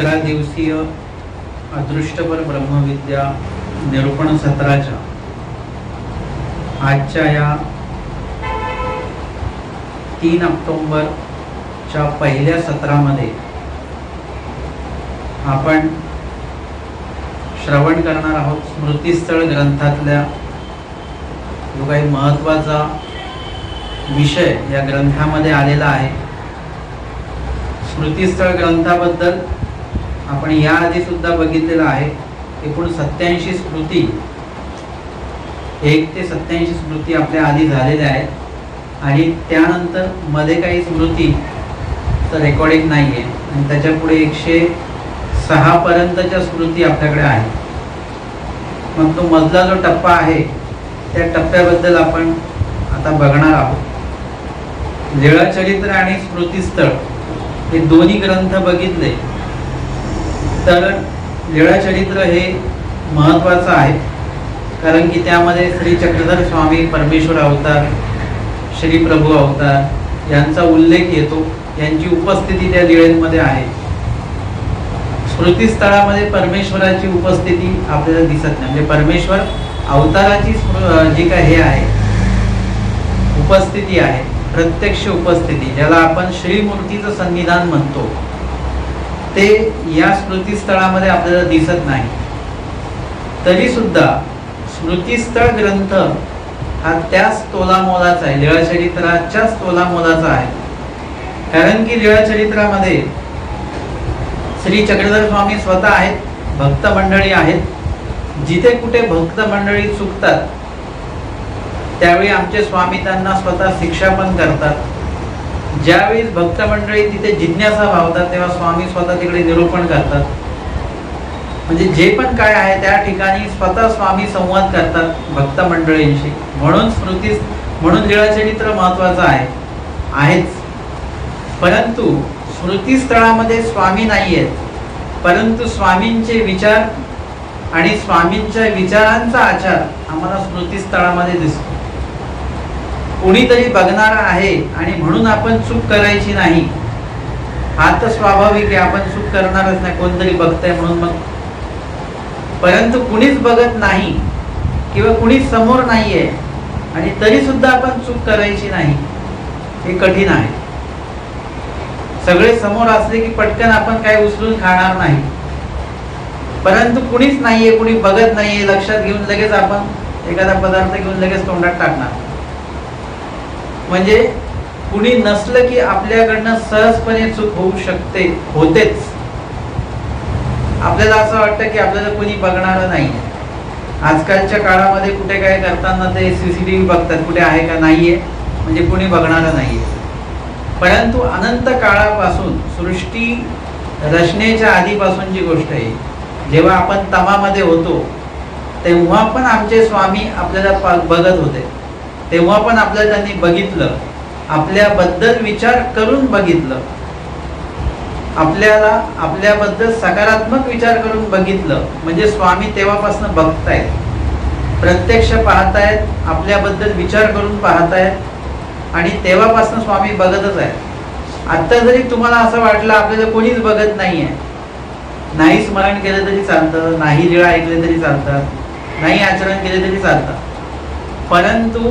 15 दिवसीय अदृष्टपर ब्रह्मविद्या निरूपण सत्राच्या आजच्या या 3 ऑक्टोबरच्या पहिल्या सत्रामध्ये आपण श्रवण करणार आहोत स्मृतिस्थळ ग्रंथातल्या जो काही महत्त्वाचा विषय या ग्रंथामध्ये आलेला आहे। स्मृतिस्थळ ग्रंथाबद्दल आपण याआधी सुद्धा बघितलेलं आहे। एकूण 87 स्मृती 1 ते 87 स्मृती आपल्या आधी झालेल्या आहेत आणि त्यानंतर मध्ये काही स्मृतीचं रेकॉर्डिंग नाही आहे आणि त्याच्या पुढे 106 पर्यंतच्या स्मृती आपल्याकडे आहेत। मग तो मधला जो टप्पा आहे त्या टप्प्याबद्दल आपण आता बघणार आहोत। लीळाचरित्र आणि स्मृतिस्थळ हे दोन्ही ग्रंथ बघितले तर लीळाचरित्र हे महत्त्वाचं आहे, कारण की त्यामध्ये श्री चक्रधर स्वामी परमेश्वर अवतार, श्री प्रभू अवतार यांचा उल्लेख येतो, यांची उपस्थिती त्या लीळेमध्ये आहे। स्मृतिस्थळामध्ये परमेश्वराची उपस्थिती आपल्याला दिसत नाही, म्हणजे परमेश्वर अवताराची जी काय हे आहे उपस्थिती आहे, प्रत्यक्ष उपस्थिती, ज्याला आपण श्रीमूर्तीचं सन्निधान म्हणतो, ते या स्मृतिस्थळामध्ये आपल्याला दिसत नाही। तरी सुद्धा स्मृतिस्थळ ग्रंथ हा त्याच तोलामोलाचा आहे, लीळाचरित्राच्याच तोलामोलाचा आहे। कारण की लीळाचरित्रामध्ये श्री चक्रधर स्वामी स्वतः आहेत, भक्त मंडळी आहेत। जिथे कुठे भक्त मंडळी चुकतात त्यावेळी आमचे स्वामी त्यांना स्वतः शिक्षा पण करतात। ज्यावेळी भक्त मंडळी तिथे जिज्ञासा भावतात तेव्हा स्वामी स्वतः तिकडे निरूपण करतात। म्हणजे जे पण काय आहे त्या ठिकाणी स्वतः स्वामी संवाद करतात भक्त मंडळींशी। म्हणून लीळाचरित्र महत्त्वाचं आहेच। परंतु स्मृतिस्थळामध्ये स्वामी नाही आहेत, परंतु स्वामींचे विचार आणि स्वामींच्या विचारांचा आचार आम्हाला स्मृतिस्थळामध्ये दिसतो। कोणीतरी बघणार आहे आणि म्हणून आपण चूक करायची नाही, हा तर स्वाभाविक आहे, आपण चूक करणारच नाही, कोणतरी बघतंय म्हणून मग। परंतु कुणीच बघत नाही किंवा कुणीच समोर नाहीये आणि तरी सुद्धा आपण चूक करायची नाही, हे कठीण आहे। सगळे समोर असले की पटकन आपण काय उचलून खाणार नाही, परंतु कुणीच नाहीये, कुणी बघत नाहीये, लक्षात घेऊन लगेच आपण एखादा पदार्थ घेऊन लगेच तोंडात टाकणार। म्हणजे कुणी नसलं की आपल्याकडनं सहजपणे चूक होऊ शकते, होतेच। आपल्याला असं वाटतं की आपल्याला कुणी बघणार नाही। आजकालच्या काळामध्ये कुठे काय करताना ते CCTV बघतात, कुठे आहे का नाहीये, म्हणजे कुणी बघणार नाहीये। परंतु अनंत काळापासून सृष्टी रचनेच्या आधीपासूनची गोष्ट आहे, जेव्हा आपण तमामध्ये होतो तेव्हा पण आमचे स्वामी आपल्याला बघत होते, तेव्हा पण आपल्याला त्यांनी बघितलं, आपल्याबद्दल विचार करून बघितलं, आपल्याबद्दल सकारात्मक विचार करून बघितलं। म्हणजे स्वामी तेव्हापासून बघतायत, प्रत्यक्ष पाहतायत, आपल्याबद्दल विचार करून पाहतायत आणि तेव्हापासून स्वामी बघतच आहेत। आता जरी तुम्हाला असं वाटलं आपल्याला कोणीच बघत नाहीये, नाही स्मरण केलं तरी चालतं, नाही लीळा ऐकले तरी चालतात, नाही आचरण केले तरी चालतं, परंतु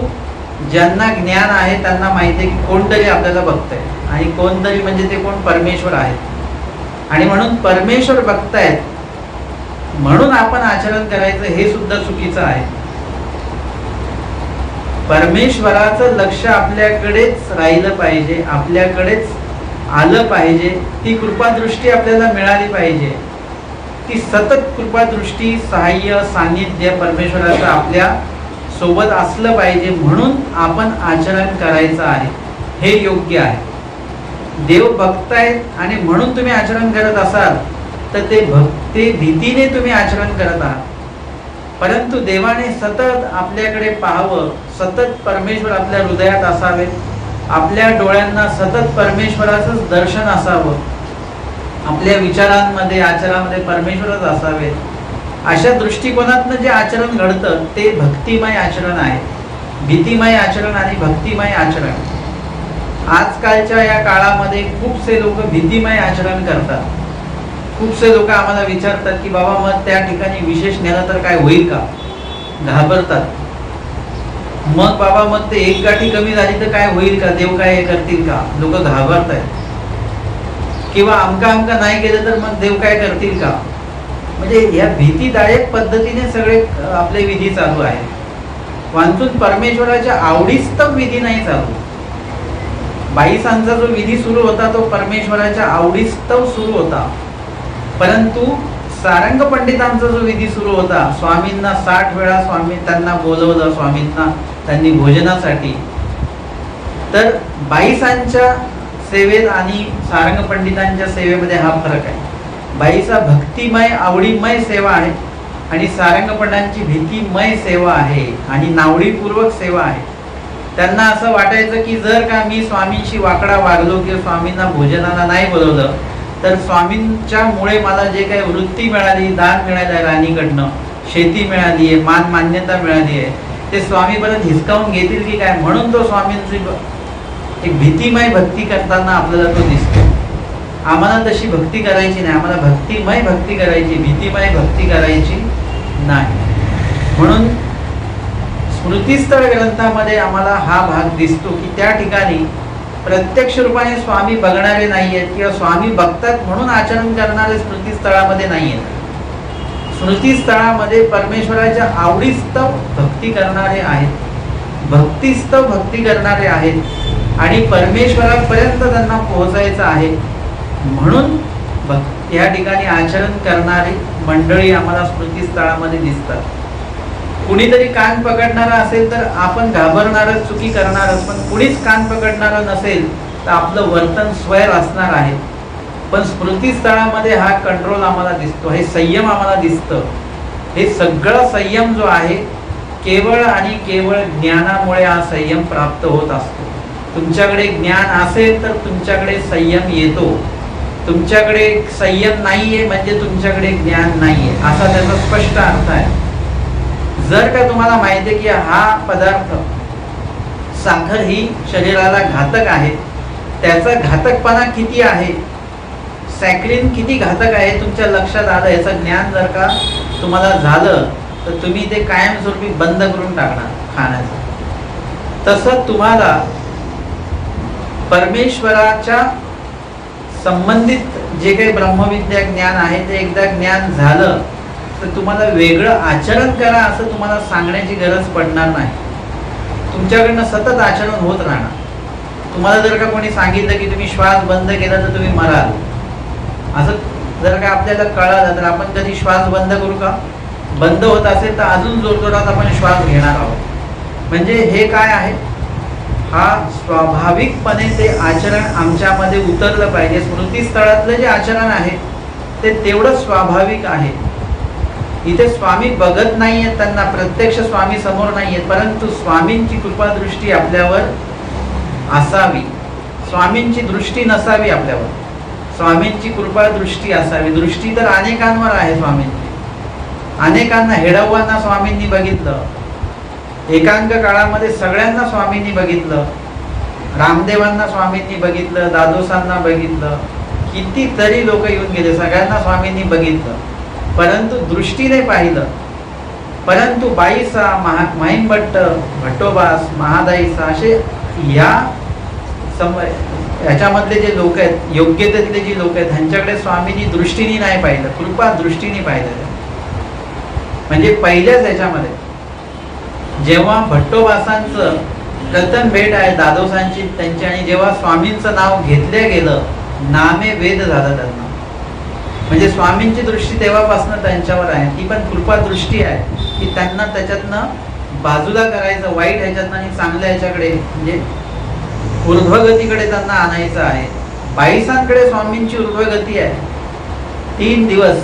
ज्यांना ज्ञान आहे त्यांना माहिती आहे की कोणतरी आपल्याला बघतंय आणि कोणतरी म्हणजे ते कोण, परमेश्वर आहेत। आणि म्हणून परमेश्वर बघतायत म्हणून आपण आचरण करायचं हे सुद्धा चुकीचं आहे। परमेश्वराचं लक्ष आपल्याकडेच राहिलं पाहिजे, आपल्याकडेच आलं पाहिजे, ती कृपादृष्टी आपल्याला मिळाली पाहिजे, ती सतत कृपादृष्टी, सहाय्य, सानिध्य परमेश्वराचं आपल्या सोबत असलं पाहिजे, म्हणून आपण आचरण करायचं आहे, हे योग्य आहे। देव बघतायत आणि म्हणून तुम्ही आचरण करत असाल तर ते भीतीने तुम्ही आचरण करत आहात। परंतु देवाने सतत आपल्याकडे पाहावं, सतत परमेश्वर आपल्या हृदयात असावे, आपल्या डोळ्यांना सतत परमेश्वराचंच दर्शन असावं, आपल्या विचारांमध्ये आचरणामध्ये परमेश्वरच असावे, अशा दृष्टिकोनातनं जे आचरण घडतं ते भक्तिमय आचरण आहे। भीतिमय आचरण आणि भक्तिमय आचरण, आजकालच्या या काळामध्ये खूपसे लोक भीतिमय आचरण करतात, खूपसे लोक आम्हाला विचारतात की बाबा मग त्या ठिकाणी विशेष नेलं तर काय होईल का, घाबरतात. मग बाबा मग ते एक गाठी कमी झाली तर काय होईल का, देव काय हे करतील का, लोक घाबरत आहेत. किंवा आमका नाही केलं तर मग देव काय करतील का. म्हणजे या भीतीदायक पद्धतीने सगळे आपले विधी चालू आहेत. वांचून परमेश्वराच्या आवडीस्तव विधी नाही चालू. बाईसांचा जो विधी सुरू होता तो परमेश्वराच्या आवडीस्तव सुरू होता. परंतु सारंग पंडितांचा जो विधी सुरू होता, स्वामींना 60 वेळा स्वामी त्यांना बोलवलं, स्वामींना त्यांनी भोजनासाठी. तर बाईसांच्या सेवेत आणि सारंग पंडितांच्या सेवेमध्ये हा फरक आहे. बाईचा भक्तिमय आवडीमय सेवा आहे आणि सारंग पंडितांची भीतीमय सेवा आहे आणि नावडीपूर्वक सेवा आहे. त्यांना असं वाटायचं की जर का मी स्वामींशी वाकडा वागलो किंवा स्वामींना भोजनाला नाही बोलवलं तर स्वामींच्या मुळे मला जे काही वृत्ती मिळाली, दान मिळालं आहे, राणीकडनं शेती मिळाली आहे, मान मान्यता मिळाली आहे, ते स्वामी परत हिसकावून घेतील की काय, म्हणून तो स्वामींची एक भीतीमय भक्ती करताना आपल्याला तो दिसतो. आम्हाला तशी भक्ती करायची नाही, आम्हाला भक्तिमय भक्ती करायची, भीतीमय भक्ती करायची नाही. म्हणून स्मृतिस्थळ ग्रंथामध्ये आम्हाला हा भाग दिसतो की त्या ठिकाणी प्रत्यक्ष रूपाने स्वामी बघणारे नाही आहेत किंवा स्वामी बघतात म्हणून आचरण करणारे स्मृतिस्थळामध्ये नाही आहेत. स्मृतिस्थळामध्ये परमेश्वराच्या आवडीस्तव भक्ती करणारे आहेत, भक्तिस्तव भक्ती करणारे आहेत आणि परमेश्वरापर्यंत त्यांना पोहोचायचं आहे म्हणून या ठिकाणी आचरण करणारी मंडळी आम्हाला स्मृतिस्थळामध्ये दिसतात. कुणीतरी कान पकडणारा असेल तर आपण घाबरणारच, चुकी करणारच. पण कुणीच कान पकडणारं नसेल तर आपलं वर्तन स्वैर असणार आहे. पण स्मृतिस्थळामध्ये हा कंट्रोल आम्हाला दिसतो, हे संयम आम्हाला दिसतं. हे सगळं संयम जो आहे केवळ आणि केवळ ज्ञानामुळे हा संयम प्राप्त होत असतो. तुमच्याकडे ज्ञान असेल तर तुमच्याकडे संयम येतो. तुमच्याकडे संयम नाहीये म्हणजे तुमच्याकडे ज्ञान नाहीये असा त्याचा स्पष्ट अर्थ आहे. जर का तुम्हाला माहिती आहे की हा पदार्थ साखर ही शरीराला घातक आहे, त्याचा घातकपणा किती आहे, सॅक्रिन किती घातक आहे तुमच्या लक्षात आलं, याचं ज्ञान जर का तुम्हाला झालं तर तुम्ही ते कायमस्वरूपी बंद करून टाकणार खाण्याचं. तसं तुम्हाला परमेश्वराच्या संबंधित जे काही ब्रह्मविद्या ज्ञान आहे ते एकदा ज्ञान झालं तर तुम्हाला वेगळं आचरण करा असं तुम्हाला सांगण्याची गरज पडणार नाही. तुमच्याकडनं सतत आचरण होत राहणार. तुम्हाला जर का कोणी सांगितलं की तुम्ही श्वास बंद केला तर तुम्ही मराल, असं जर का आपल्याला कळालं तर आपण कधी श्वास बंद करू का? बंद होत असेल तर अजून जोरजोरात आपण श्वास घेणार आहोत. म्हणजे हे काय आहे, हा स्वाभाविकपणे ते आचरण आमच्यामध्ये उतरलं पाहिजे. स्मृतिस्थळातलं जे आचरण आहे ते तेवढं स्वाभाविक आहे. इथे स्वामी बघत नाहीये, त्यांना प्रत्यक्ष स्वामी समोर नाहीये, परंतु स्वामींची कृपादृष्टी आपल्यावर असावी. स्वामींची दृष्टी नसावी आपल्यावर, स्वामींची कृपादृष्टी असावी. दृष्टी तर अनेकांवर आहे स्वामींची. अनेकांना, हेडव्वांना स्वामींनी बघितलं, एकांक काळामध्ये सगळ्यांना स्वामींनी बघितलं, रामदेवांना स्वामींनी बघितलं, दादोसांना बघितलं, कितीतरी लोक येऊन गेले, सगळ्यांना स्वामींनी बघितलं, परंतु दृष्टीने पाहिलं. परंतु बाईसा, महिमभट्ट, भट्टोबास, महादाईसा असे याच्यामधले जे लोक आहेत, योग्यतेतले जे लोक आहेत, ह्यांच्याकडे स्वामींनी दृष्टीने नाही पाहिलं, कृपा दृष्टीने पाहिलं. म्हणजे पहिल्याच याच्यामध्ये जेव्हा भट्टोबासांचं प्रथम भेट आहे दादोसांची त्यांची, आणि जेव्हा स्वामींचं नाव घेतलं गेलं, नामे वेद झालं त्यांना. म्हणजे स्वामींची दृष्टी तेव्हापासून त्यांच्यावर आहे. ती पण कृपा दृष्टी आहे की त्यांना त्याच्यातनं बाजूला करायचं, वाईट ह्याच्यातनं आणि चांगल्या ह्याच्याकडे म्हणजे ऊर्ध्वगतीकडे त्यांना आणायचं आहे. बाईसांकडे स्वामींची ऊर्ध्वगती आहे. 3 दिवस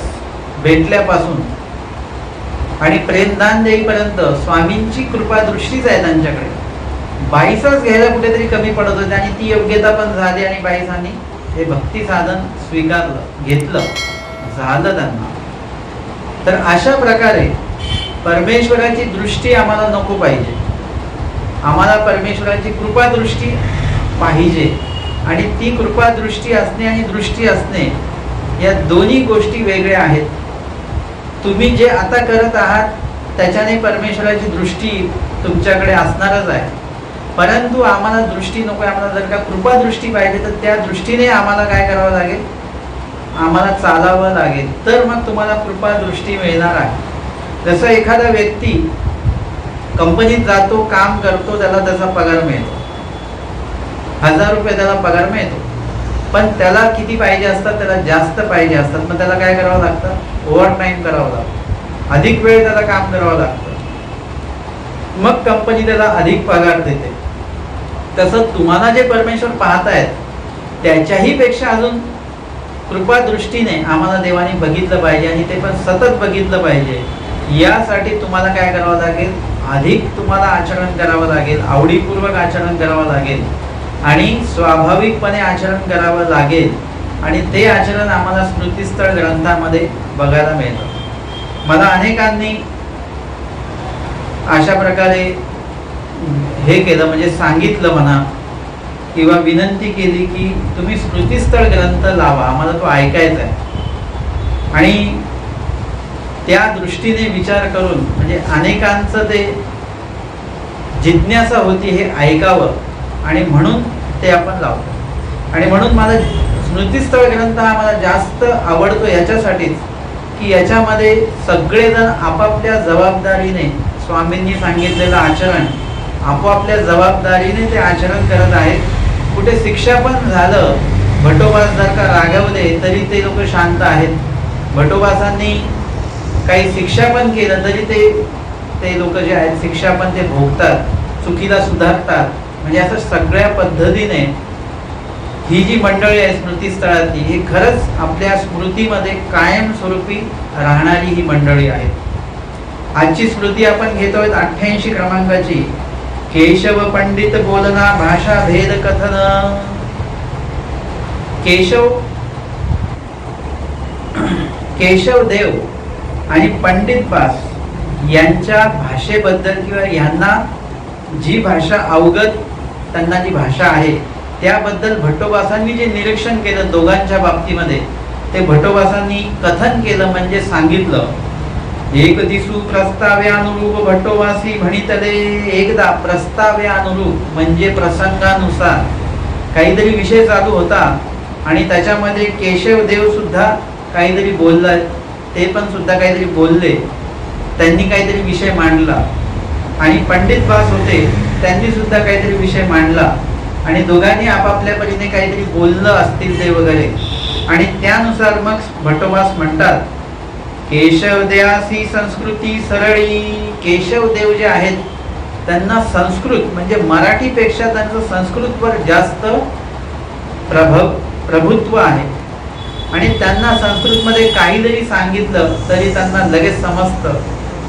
भेटल्यापासून आणि प्रेमदान देईपर्यंत स्वामींची कृपा दृष्टीच आहे त्यांच्याकडे. बाईसाच घ्यायला कुठेतरी कमी पडत होते आणि ती योग्यता पण झाली आणि बाईसांनी हे भक्ती साधन स्वीकारलं, घेतलं, झालं त्यांना. तर अशा प्रकारे परमेश्वराची दृष्टी आम्हाला नको पाहिजे. आम्हाला परमेश्वराची कृपा दृष्टी पाहिजे आणि ती कृपा दृष्टी असणे आणि दृष्टी असणे या दोन्ही गोष्टी वेगळ्या आहेत. तुम्ही जे आता करत आहात त्याच्याने परमेश्वराची दृष्टी तुमच्याकडे असणारच आहे, परंतु आम्हाला दृष्टी नको आहे. आम्हाला जर का कृपा दृष्टी पाहिजे तर त्या दृष्टीने आम्हाला काय करावं लागेल, आम्हाला चालावं लागेल, तर मग तुम्हाला कृपा दृष्टी मिळणार आहे. जसं एखादा व्यक्ती कंपनीत जातो, काम करतो, त्याला त्याचा पगार मिळतो, 1000 रुपये त्याला पगार मिळतो, पण त्याला किती पाहिजे असतात, त्याला जास्त पाहिजे असतात. मग त्याला काय करावं लागतं, ओव्हर टाईम करावं लागतं, अधिक वेळ त्याला काम करावं लागतं, मग कंपनी त्याला अधिक पगार देते. तसं तुम्हाला जे परमेश्वर पाहतायत त्याच्याही पेक्षा अजून कृपा दृष्टीने आम्हाला देवाने बघितलं पाहिजे, आणि ते पण सतत बघितलं पाहिजे. यासाठी तुम्हाला काय करावं लागेल, अधिक तुम्हाला आचरण करावं लागेल, आवडीपूर्वक आचरण करावं लागेल, आणि स्वाभाविकपणे आचरण करावं लागेल. आणि ते आचरण आम्हाला स्मृतिस्थळ ग्रंथामध्ये बघायला मिळतं. मला अनेकांनी अशा प्रकारे हे केलं, म्हणजे सांगितलं म्हणा किंवा विनंती केली की तुम्ही स्मृतिस्थळ ग्रंथ लावा, आम्हाला तो ऐकायचा आहे. आणि त्या दृष्टीने विचार करून, म्हणजे अनेकांचं ते जिज्ञासा होती हे ऐकावं, आणि म्हणून ते आपण लावतो. आणि म्हणून मला स्मृतिस्थळ ग्रंथ हा मला जास्त आवडतो याच्यासाठीच की याच्यामध्ये सगळेजण आपापल्या जबाबदारीने स्वामींनी सांगितलेलं आचरण आपापल्या जबाबदारीने ते आचरण करत आहेत. कुठे शिक्षा पण झालं, भटोबास जर का रागवले तरी ते लोक शांत आहेत, भटोबासांनी काही शिक्षा पण केलं तरी ते लोक जे आहेत शिक्षा पण ते भोगतात, चुकीला सुधारतात. म्हणजे असं सगळ्या पद्धतीने ही जी मंडळी आहे स्मृतिस्थळातली, ही खरंच आपल्या स्मृतीमध्ये कायमस्वरूपी राहणारी ही मंडळी आहे. आजची स्मृती आपण घेतोय 88 क्रमांकाची. केशव पंडित बोलना भाषा भेद कथन. केशव देव आणि पंडित बास यांच्या भाषेबद्दल किंवा यांना जी भाषा अवगत, त्यांना जी भाषा आहे त्याबद्दल भट्टोबासांनी जे निरीक्षण केलं दोघांच्या बाबतीमध्ये, ते भट्टोबासांनी कथन केलं, म्हणजे सांगितलं. एक दिसू प्रस्ताव्यानुरूप भट्टोबासी म्हणितले. एकदा प्रस्ताव्यानुरूप म्हणजे प्रसंगानुसार काहीतरी विषय चालू होता आणि त्याच्यामध्ये केशवदेव सुद्धा काहीतरी बोलला, ते पण सुद्धा काहीतरी बोलले, त्यांनी काहीतरी विषय मांडला. आणि पंडित बास होते, त्यांनी सुद्धा काहीतरी विषय मांडला, आणि दोघांनी आपापल्या परीने काहीतरी बोललं असतील ते वगैरे. आणि त्यानुसार मग भट्टोबास म्हणतात, केशवदेवासी संस्कृती सरळी. केशवदेव जे आहेत त्यांना संस्कृत म्हणजे मराठीपेक्षा त्यांचं संस्कृतवर जास्त प्रभुत्व आहे, आणि त्यांना संस्कृतमध्ये काही जरी सांगितलं तरी त्यांना लगेच समजतं.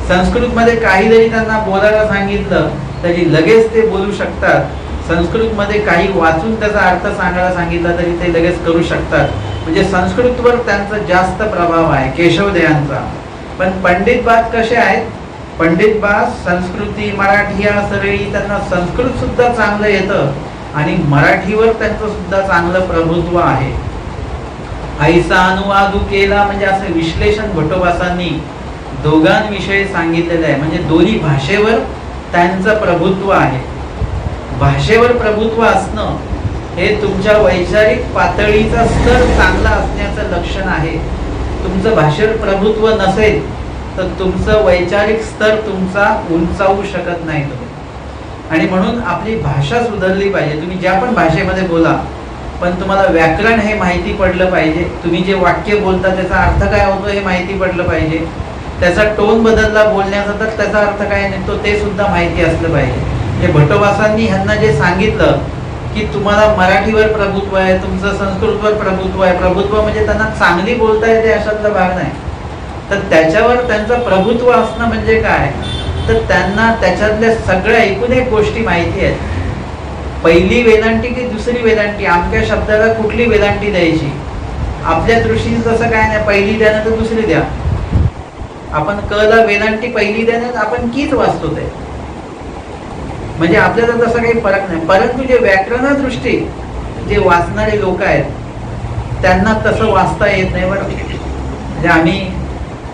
संस्कृतमध्ये काही जरी त्यांना बोलायला सांगितलं तरी लगेच ते बोलू शकतात. संस्कृतमध्ये काही वाचून त्याचा अर्थ सांगायला सांगितला तरी ते लगेच करू शकतात. म्हणजे संस्कृतवर त्यांचा जास्त प्रभाव आहे केशवदेवांचा. पण पंडित बास कसे आहेत, पंडित बास संस्कृती मराठी या सरळी, त्यांना संस्कृत सुद्धा चांगलं येतं आणि मराठीवर त्यांचं सुद्धा चांगलं प्रभुत्व आहे. ऐसा अनुवादू केला म्हणजे असं विश्लेषण भट्टोबासांनी दोघांविषयी सांगितलेलं आहे. म्हणजे दोन्ही भाषेवर त्यांचं प्रभुत्व आहे. भाषेवर प्रभुत्व असणं हे तुमच्या वैचारिक पातळीचा स्तर चांगला असण्याचं लक्षण आहे. तुमचं भाषेवर प्रभुत्व नसेल तर तुमचं वैचारिक स्तर तुमचा उंचावू शकत नाही तुम्ही. आणि म्हणून आपली भाषा सुधारली पाहिजे. तुम्ही ज्या पण भाषेमध्ये बोला, पण तुम्हाला व्याकरण हे माहिती पडलं पाहिजे. तुम्ही जे वाक्य बोलता त्याचा अर्थ काय होतो हे माहिती पडलं पाहिजे. त्याचा टोन बदलला बोलण्याचा तर त्याचा अर्थ काय निघतो ते सुद्धा माहिती असलं पाहिजे. हे भट्टोबासांनी ह्यांना जे सांगितलं की तुम्हाला मराठीवर प्रभुत्व आहे, तुमचं संस्कृतवर प्रभुत्व आहे, प्रभुत्व म्हणजे त्यांना चांगली बोलता येते अशातला भाग नाही, तर त्याच्यावर त्यांचं प्रभुत्व असणं म्हणजे काय, तर त्यांना त्याच्यातल्या सगळ्या एकूण एक गोष्टी माहिती आहेत. पहिली वेदांती की दुसरी वेदांती, अमक्या शब्दाला कुठली वेदांती द्यायची, आपल्या दृष्टीने तसं काय नाही, पहिली द्या ना तर दुसरी द्या. आपण क ला वेदांती पहिली द्या ना, आपण कीच वाचतो ते, म्हणजे आपल्याला तसा काही फरक नाही. परंतु जे व्याकरणदृष्टी जे वाचणारे लोक आहेत त्यांना तसं वाचता येत नाही बरं. म्हणजे आम्ही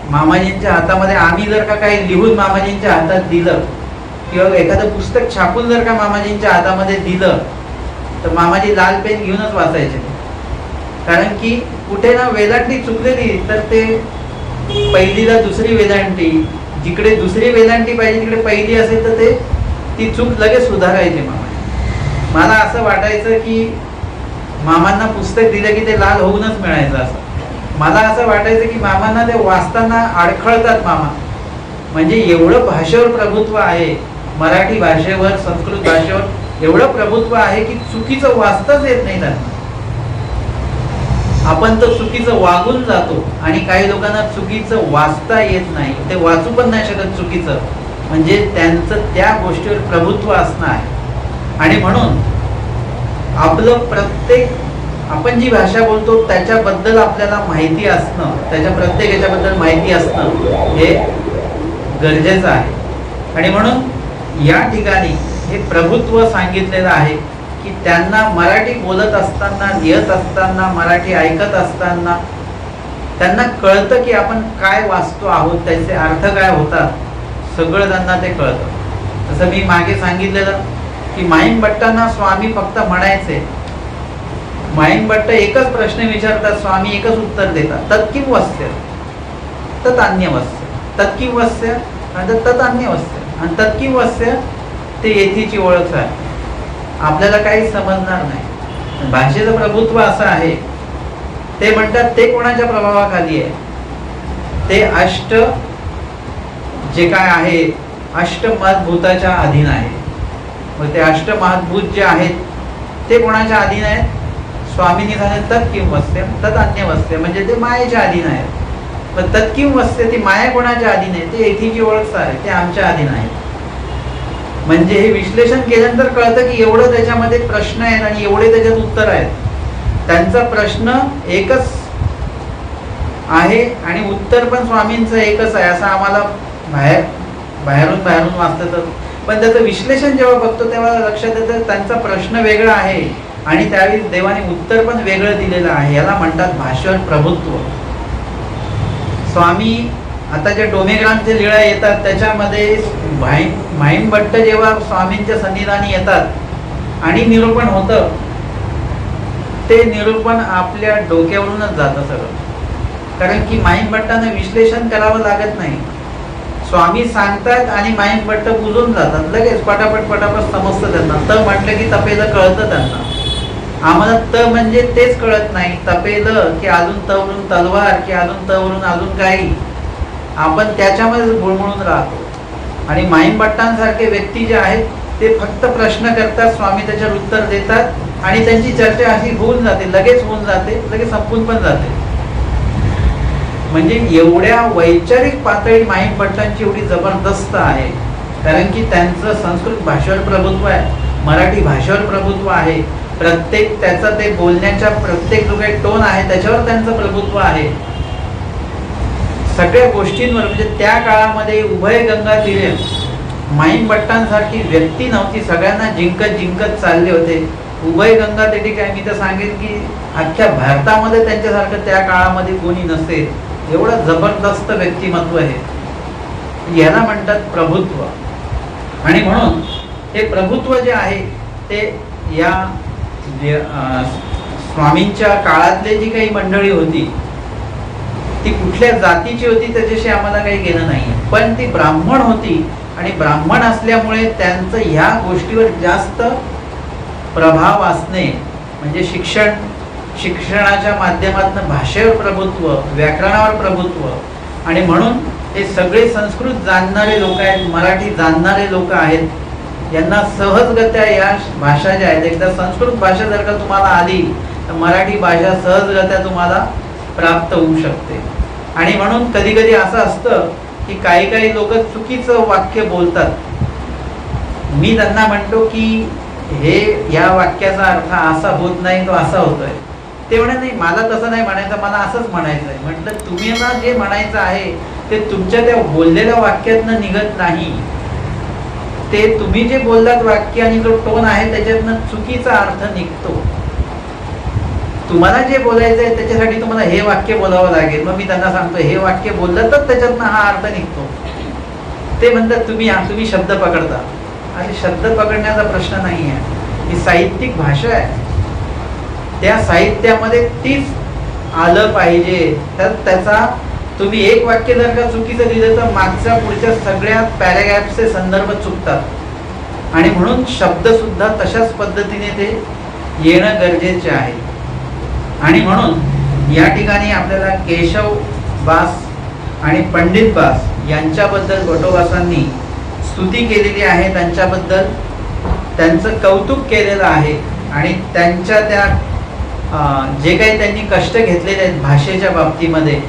मामाजींच्या हातामध्ये आम्ही जर का काही लिहून मामाजींच्या हातात दिलं किंवा एखादं पुस्तक छापून जर का मामाजींच्या हातामध्ये दिलं तर मामाजी लाल पेन घेऊनच वाचायचे. कारण की कुठे ना वेलांटी चुकलेली तर ते पहिलीला दुसरी वेलांटी, जिकडे दुसरी वेलांटी पाहिजे तिकडे पहिली असेल तर ते ती चूक लगेच सुधारायची मामाजी. मला असं वाटायचं की मामांना पुस्तक दिलं की ते लाल होऊनच मिळायचं. असं मला असं वाटायचं की मामांना ते वाचताना अडखळतात मामा. म्हणजे एवढं भाषेवर प्रभुत्व आहे, मराठी भाषेवर, संस्कृत भाषेवर एवढं प्रभुत्व आहे की चुकीचं वाचताच येत नाही त्यांना. आपण तर चुकीचं वागून जातो आणि काही लोकांना चुकीचं वाचता येत नाही, ते वाचू पण नाही शकत चुकीचं. म्हणजे त्यांचं त्या गोष्टीवर प्रभुत्व असणं आहे. आणि म्हणून आपलं प्रत्येक, आपण जी भाषा बोलतो त्याच्याबद्दल आपल्याला माहिती असणं, त्याच्या प्रत्येक याच्याबद्दल माहिती असणं हे गरजेचं आहे. आणि म्हणून या ठिकाणी हे प्रभुत्व सांगितलेलं आहे की त्यांना मराठी बोलत असताना, लिहत असताना, मराठी ऐकत असताना त्यांना कळतं की आपण काय वाचतो आहोत, त्याचे अर्थ काय होतात, सगळं त्यांना ते कळतं. जसं मी मागे सांगितलेलं की माईंभट्टांना स्वामी फक्त म्हणायचे, माईंभट्ट एकच प्रश्न विचारतात, स्वामी एकच उत्तर देतात, तत्किं वस्य तदन्यवस्य, तत्किं वस्य आणि तदन्यवस्य. आणि तत्किं वस्य ते येथीची ओळख आहे, आपल्याला काही समजणार नाही. भाषेचं प्रभुत्व असं आहे, ते म्हणतात ते कोणाच्या प्रभावाखाली आहे, ते अष्ट जे काय आहे अष्टमहाभूताच्या अधीन आहे. मग ते अष्टमहाभूत जे आहेत ते कोणाच्या अधीन आहेत, स्वामींनी सांगितलं तत्किं वस्य तदन्यवस्य, म्हणजे ते मायेच्या अधीन आहेत. पण तत्किं वस्य ती माया कोणाच्या अधीन आहे, ते येथीची ओळख आहे, ते आमच्या अधीन आहे. म्हणजे हे विश्लेषण केल्यानंतर कळतं की एवढं त्याच्यामध्ये प्रश्न आहेत आणि एवढे त्याच्यात उत्तर आहेत. त्यांचा प्रश्न एकच आहे आणि उत्तर पण स्वामींचं एकच आहे असं आम्हाला बाहेरून वाचतं. पण त्याचं विश्लेषण जेव्हा बघतो तेव्हा लक्षात येतं त्यांचा प्रश्न वेगळा आहे आणि त्यावेळी देवाने उत्तर पण वेगळं दिलेलं आहे. याला म्हणतात भाषेवर प्रभुत्व. स्वामी आता जे डोमेग्रामचे लीळा येतात त्याच्यामध्ये माईंभट्ट जेव्हा स्वामींच्या सन्निधानी येतात आणि निरूपण होतं, ते निरूपण आपल्या डोक्यावरूनच जातं सगळं. कारण की माईंभट्टांना विश्लेषण करावं लागत नाही. स्वामी सांगतात आणि माईंभट्ट बुजून जातात, लगेच पटापट समजतं त्यांना. त म्हटलं की तपेलं कळतं त्यांना. आम्हाला त म्हणजे तेच कळत नाही, तपेलं की अजून तवरून तलवार की अजून तवरून अजून काही, आपण त्याच्यामध्ये गुळमुळून राहतो. आणि माईंभट्टांसारखे व्यक्ती जे आहेत ते फक्त प्रश्न करतात, स्वामी त्याच्यावर उत्तर देतात आणि त्यांची चर्चा अशी होऊन जाते, लगेच होऊन जाते, लगेच संपून पण जाते. म्हणजे एवढ्या वैचारिक पातळी माईंभट्टांची एवढी जबरदस्त आहे. कारण की त्यांचं संस्कृत भाषेवर प्रभुत्व आहे, मराठी भाषेवर प्रभुत्व आहे. प्रत्येक त्याचा ते बोलण्याच्या प्रत्येक जो काही टोन आहे त्याच्यावर त्यांचं प्रभुत्व आहे. सगळ्या गोष्टींवर. म्हणजे त्या काळामध्ये उभय गंगा तीरे माईंभट्टांसारखी व्यक्ती नव्हती, सगळ्यांना जिंकत चालले होते. उभय गंगा तीरे काय मी तर सांगेन की अख्ख्या भारतामध्ये त्यांच्यासारखं त्या काळामध्ये कोणी नसेल, एवढं जबरदस्त व्यक्तिमत्व आहे. याला म्हणतात प्रभुत्व. आणि म्हणून हे प्रभुत्व जे आहे ते या स्वामींच्या काळातले जी काही मंडळी होती ती कुठल्या जातीची होती त्याच्याशी आम्हाला काही घेणं नाही, पण ती ब्राह्मण होती आणि ब्राह्मण असल्यामुळे त्यांचं ह्या गोष्टीवर जास्त प्रभाव असणे म्हणजे शिक्षणाच्या माध्यमातून भाषेवर प्रभुत्व, व्याकरणावर प्रभुत्व. आणि म्हणून हे सगळे संस्कृत जाणणारे लोक आहेत, मराठी जाणणारे लोक आहेत. यांना सहजगत्या या भाषा ज्या आहेत, एकदा संस्कृत भाषा जर का तुम्हाला आली तर मराठी भाषा सहजगत्या तुम्हाला प्राप्त होऊ शकते. आणि म्हणून कधी कधी असं असतं की काही लोक चुकीचं वाक्य बोलतात. मी त्यांना म्हणतो की हे या वाक्याचा अर्थ असा होत नाही, तो असा होतोय. ते म्हणे नाही, मला तसं नाही म्हणायचं, मला असंच म्हणायचं आहे. म्हटलं तुम्ही ना जे म्हणायचं आहे ते तुमच्या त्या बोललेल्या वाक्यातनं निघत नाही, ते तुम्ही जे बोललात वाक्य आणि जो टोन आहे त्याच्यातनं चुकीचा अर्थ निघतो. तुम्हाला जे बोलायचं आहे त्याच्यासाठी तुम्हाला हे वाक्य बोलावं लागेल. मग मी त्यांना सांगतो हे वाक्य बोललं तर त्याच्यातनं हा अर्थ निघतो. ते म्हणतात तुम्ही शब्द पकडता. आणि शब्द पकडण्याचा प्रश्न नाही आहे, ही साहित्यिक भाषा आहे. त्या साहित्यामध्ये तीच आलं पाहिजे. तर त्याचा तुम्ही एक वाक्य जर का चुकीचं दिलं तर मागच्या पुढच्या सगळ्या पॅराग्राफचे संदर्भ चुकतात. आणि म्हणून शब्द सुद्धा तशाच पद्धतीने ते येणं गरजेचे आहे. आणि म्हणून या ठिकाणी आपल्याला केशव बास आणि पंडित बास यांच्याबद्दल भटोबासांनी स्तुती केलेली आहे. त्यांच्याबद्दल त्यांचं कौतुक केलेलं आहे. आणि त्यांच्या त्या जे काही त्यांनी कष्ट घेतलेले आहेत भाषेच्या बाबतीमध्ये,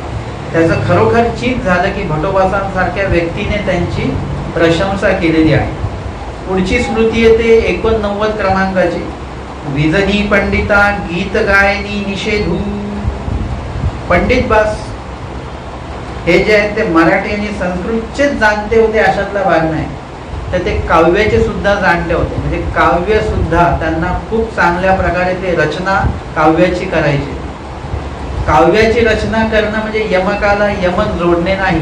त्याचं खरोखर चित झालं की भटोबासांसारख्या व्यक्तीने त्यांची प्रशंसा केलेली आहे. पुढची स्मृती येते 89 क्रमांकाची. विजनी पंडिता गीत गायनी निषेधू. पंडित बास हे जे आहेत ते मराठी आणि संस्कृतचेच जाणते होते अशातला भाग नाही, तर ते काव्याचे सुद्धा जाणते होते. म्हणजे काव्य सुद्धा त्यांना खूप चांगल्या प्रकारे ते रचना काव्याची करायची. काव्याची रचना करणं म्हणजे यमकाला यमक जोडणे नाही.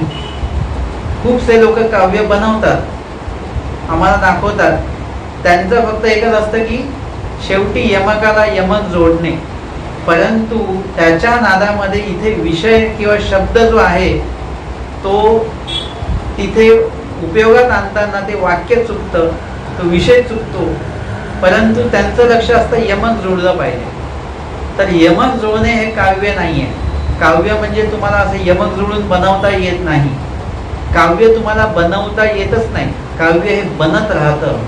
खूपसे लोक काव्य बनवतात, आम्हाला दाखवतात, त्यांचं फक्त एकच असतं की शेवटी यमकाला यमक जोडणे. परंतु त्याच्या नादामध्ये इथे विषय किंवा शब्द जो आहे तो तिथे उपयोगात आणताना ते वाक्य चुकतं, तो विषय चुकतो. परंतु त्यांचं लक्ष असतं यमक जोडलं पाहिजे. तर यमक जोडणे हे काव्य नाही आहे. काव्य म्हणजे तुम्हाला असं यमक जोडून बनवता येत नाही. काव्य तुम्हाला बनवता येतच नाही. काव्य हे बनत राहतं.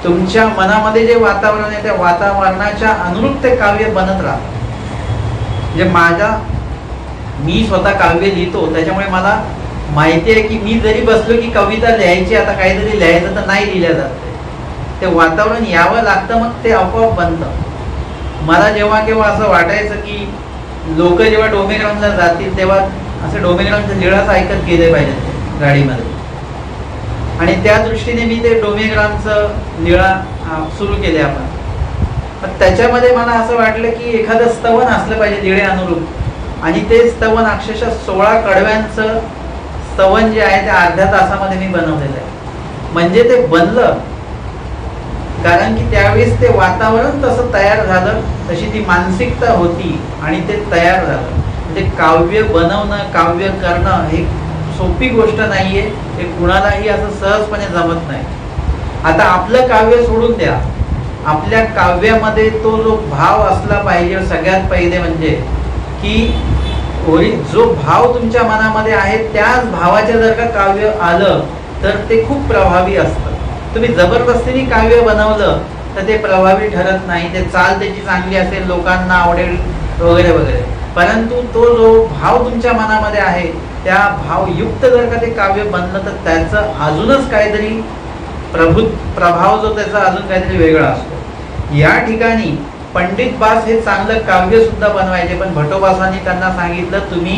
तुमच्या मनामध्ये जे वातावरण आहे त्या वातावरणाच्या अनुरूप ते काव्य बनत राहतं. म्हणजे मी स्वतः काव्य लिहितो, त्याच्यामुळे मला माहिती आहे की मी जरी बसलो की कविता लिहायची, आता काहीतरी लिहायचं तर नाही लिहिल्या जात. ते वातावरण यावं लागतं, मग ते आपोआप बनतं. मला जेव्हा केव्हा असं वाटायचं की लोक जेव्हा डोमेग्रामला जातील तेव्हा असं डोमेग्रामचं लिळाचं ऐकत गेले पाहिजे गाडीमध्ये. आणि त्या दृष्टीने मी ते डोमेग्रामचं लिळा सुरू केले आपण. पण त्याच्यामध्ये मला असं वाटलं की एखादं स्तवन असलं पाहिजे लिळे अनुरूप. आणि ते स्तवन अक्षरशः 16 कडव्यांचं स्तवन जे आहे ते अर्ध्या तासामध्ये मी बनवलेलं आहे. म्हणजे ते बनलं कारण की त्यावेळेस ते वातावरण तसं तयार झालं, तशी ती मानसिकता होती आणि ते तयार झालं. म्हणजे काव्य बनवणं, काव्य करणं हे सोपी गोष्ट नाहीये. हे कुणालाही असं सहजपणे जमत नाही. आता आपलं काव्य सोडून द्या, आपल्या काव्यामध्ये तो जो भाव असला पाहिजे. सगळ्यात पहिले म्हणजे की जो भाव तुमच्या मनामध्ये आहे त्याच भावाच्या जर का काव्य आलं तर ते खूप प्रभावी असतं. तुम्ही जबरदस्तीने काव्य बनवलं तर ते प्रभावी ठरत नाही. ते चाल त्याची चांगली असेल, लोकांना आवडेल वगैरे वगैरे, परंतु तो जो भाव तुमच्या मनामध्ये आहे त्या भावयुक्त जर का ते काव्य बनलं तर त्याचं अजूनच काहीतरी प्रभाव जो त्याचा अजून काहीतरी वेगळा असतो. या ठिकाणी पंडित बास हे चांगलं काव्य सुद्धा बनवायचे, पण भटोबासांनी त्यांना सांगितलं तुम्ही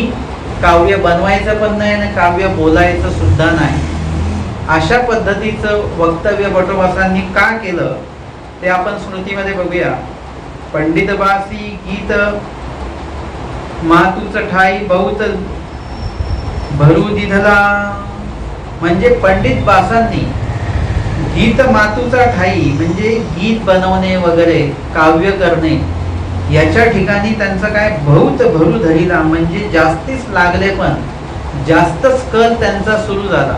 काव्य बनवायचं पण नाही आणि काव्य बोलायचं सुद्धा नाही. अशा पद्धतीचं वक्तव्य भटोबासांनी का केलं ते आपण स्मृतीमध्ये बघूया. पंडित बासी गीत मातूच ठाई बहुत भरू दिधला. म्हणजे पंडित बासांनी गीत मातूचा ठाई म्हणजे गीत बनवणे वगैरे काव्य करणे याच्या ठिकाणी त्यांचं काय बहुत भरू धरिला. म्हणजे जास्तीच लागले, पण जास्तच कल त्यांचा सुरू झाला.